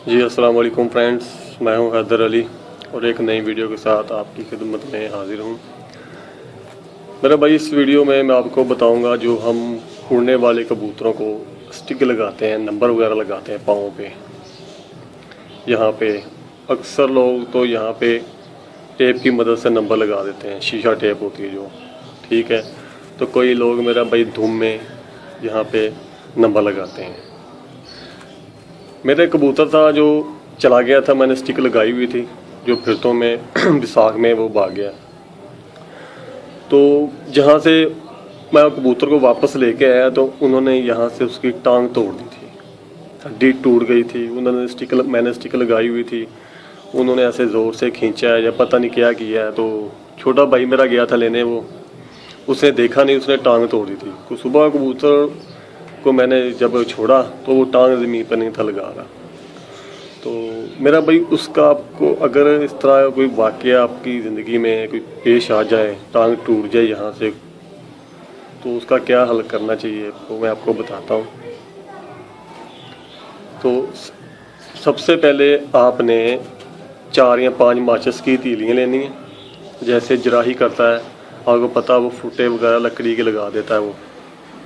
जी अस्सलाम वालेकुम फ्रेंड्स, मैं हूं हैदर अली और एक नई वीडियो के साथ आपकी खिदमत में हाजिर हूं। मेरा भाई, इस वीडियो में मैं आपको बताऊंगा जो हम उड़ने वाले कबूतरों को स्टिक लगाते हैं, नंबर वगैरह लगाते हैं पाँव पे। यहाँ पे अक्सर लोग तो यहाँ पे टेप की मदद से नंबर लगा देते हैं, शीशा टेप होती है जो, ठीक है। तो कोई लोग मेरा भाई धूम में यहाँ पे नंबर लगाते हैं। मेरा कबूतर था जो चला गया था, मैंने स्टिक लगाई हुई थी, जो फिरतों में विसाख में वो भाग गया। तो जहाँ से मैं कबूतर को वापस लेके आया तो उन्होंने यहाँ से उसकी टांग तोड़ दी थी, हड्डी टूट गई थी। उन्होंने मैंने स्टिक लगाई हुई थी, उन्होंने ऐसे ज़ोर से खींचा है या पता नहीं क्या किया है। तो छोटा भाई मेरा गया था लेने, वो उसने देखा नहीं, उसने टांग तोड़ दी थी। तो सुबह कबूतर को मैंने जब छोड़ा तो वो टांग ज़मीन पर नहीं था लगा रहा। तो मेरा भाई, उसका आपको अगर इस तरह कोई वाक़या आपकी ज़िंदगी में कोई पेश आ जाए, टांग टूट जाए यहाँ से, तो उसका क्या हल करना चाहिए वो मैं आपको बताता हूँ। तो सबसे पहले आपने 4 या 5 माचिस की तीलियाँ लेनी है। जैसे जराही करता है, आपको पता, वो फुटे वगैरह लकड़ी के लगा देता है वो।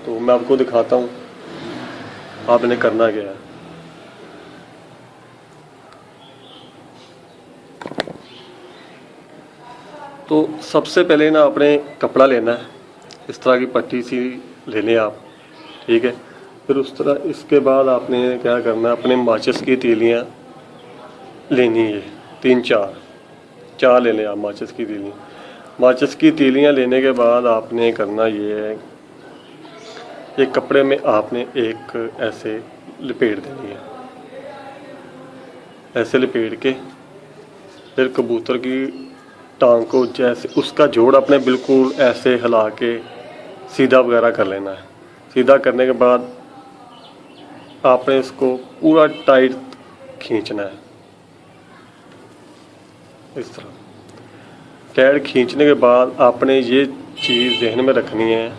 तो मैं आपको दिखाता हूँ आपने करना क्या है। तो सबसे पहले ना आपने कपड़ा लेना है, इस तरह की पट्टी सी लेने आप, ठीक है। फिर उस तरह इसके बाद आपने क्या करना है, अपने माचिस की तीलियाँ लेनी है, 3-4 ले लें आप माचिस की तीलियाँ। माचिस की तीलियाँ लेने के बाद आपने करना ये है, एक कपड़े में आपने एक ऐसे लपेट देनी है, ऐसे लपेट के फिर कबूतर की टांग को जैसे उसका जोड़ अपने बिल्कुल ऐसे हिला के सीधा वगैरह कर लेना है। सीधा करने के बाद आपने इसको पूरा टाइट खींचना है, इस तरह टाइट खींचने के बाद आपने ये चीज़ ज़हन में रखनी है,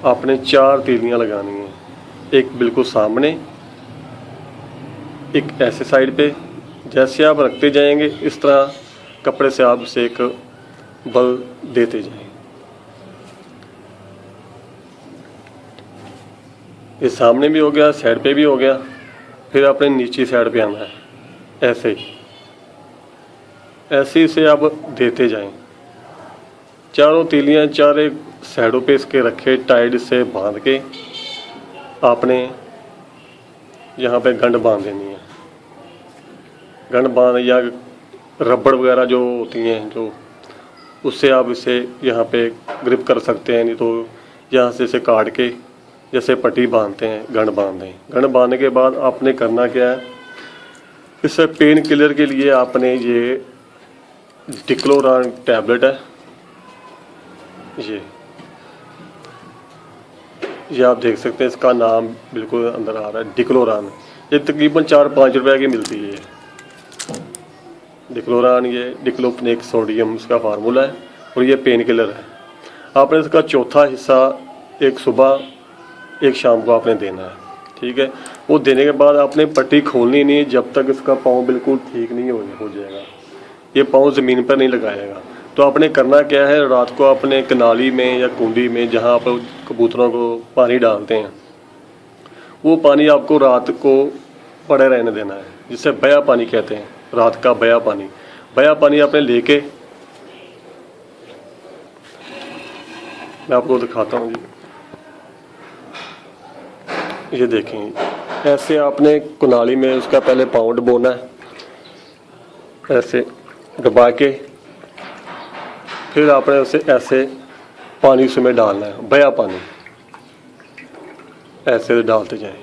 आपने 4 तीलियाँ लगानी हैं। एक बिल्कुल सामने, एक ऐसे साइड पे। जैसे आप रखते जाएंगे इस तरह कपड़े से आप उसे एक बल देते जाएं। ये सामने भी हो गया, साइड पे भी हो गया। फिर आपने नीचे साइड पे आना है, ऐसे ही ऐसे से आप देते जाएं। चारों तीलियां चारे साइडों पे इसके रखे, टाइट से बांध के आपने यहाँ पे गंढ बांध देनी है। गंढ बांध या रबड़ वगैरह जो होती हैं, जो उससे आप इसे यहाँ पे ग्रिप कर सकते हैं, नहीं तो यहाँ से इसे काट के जैसे पट्टी बांधते हैं, गंढ बांध दें। गंढ बांधने के बाद आपने करना क्या है, इससे पेन किलर के लिए आपने ये डिक्लोरान टैबलेट है, ये आप देख सकते हैं, इसका नाम बिल्कुल अंदर आ रहा है, डिक्लोरान। ये तकरीबन 4-5 रुपए की मिलती है डिक्लोरान। ये डिक्लोफेनेक सोडियम इसका फार्मूला है और ये पेन किलर है। आपने इसका चौथा हिस्सा एक सुबह एक शाम को आपने देना है, ठीक है। वो देने के बाद आपने पट्टी खोलनी नहीं जब तक इसका पाँव बिल्कुल ठीक नहीं हो जाएगा। ये पाँव ज़मीन पर नहीं लगाएगा। तो आपने करना क्या है, रात को अपने कनाली में या कुंडी में जहाँ आप कबूतरों को पानी डालते हैं, वो पानी आपको रात को पड़े रहने देना है, जिसे बया पानी कहते हैं, रात का बया पानी। बया पानी आपने लेके, मैं आपको दिखाता हूँ जी, ये देखें, ऐसे आपने कुनाली में उसका पहले पाँव डुबोना है, ऐसे डुबा के फिर आपने उसे ऐसे पानी उसमें डालना है, बया पानी ऐसे डालते जाएं।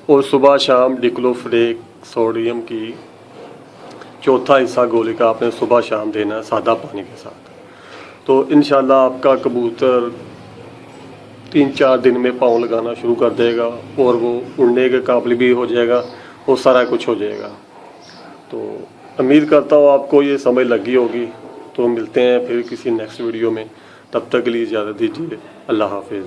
और सुबह शाम डिक्लोफेनेक सोडियम की चौथा हिस्सा गोली का आपने सुबह शाम देना है, सादा पानी के साथ। तो इंशाल्लाह आपका कबूतर 3-4 दिन में पाँव लगाना शुरू कर देगा और वो उड़ने के काबिल भी हो जाएगा, वो सारा कुछ हो जाएगा। तो उम्मीद करता हूँ आपको ये समझ लगी होगी। तो मिलते हैं फिर किसी नेक्स्ट वीडियो में, तब तक के लिए इजाज़त दीजिए। अल्लाह हाफिज़।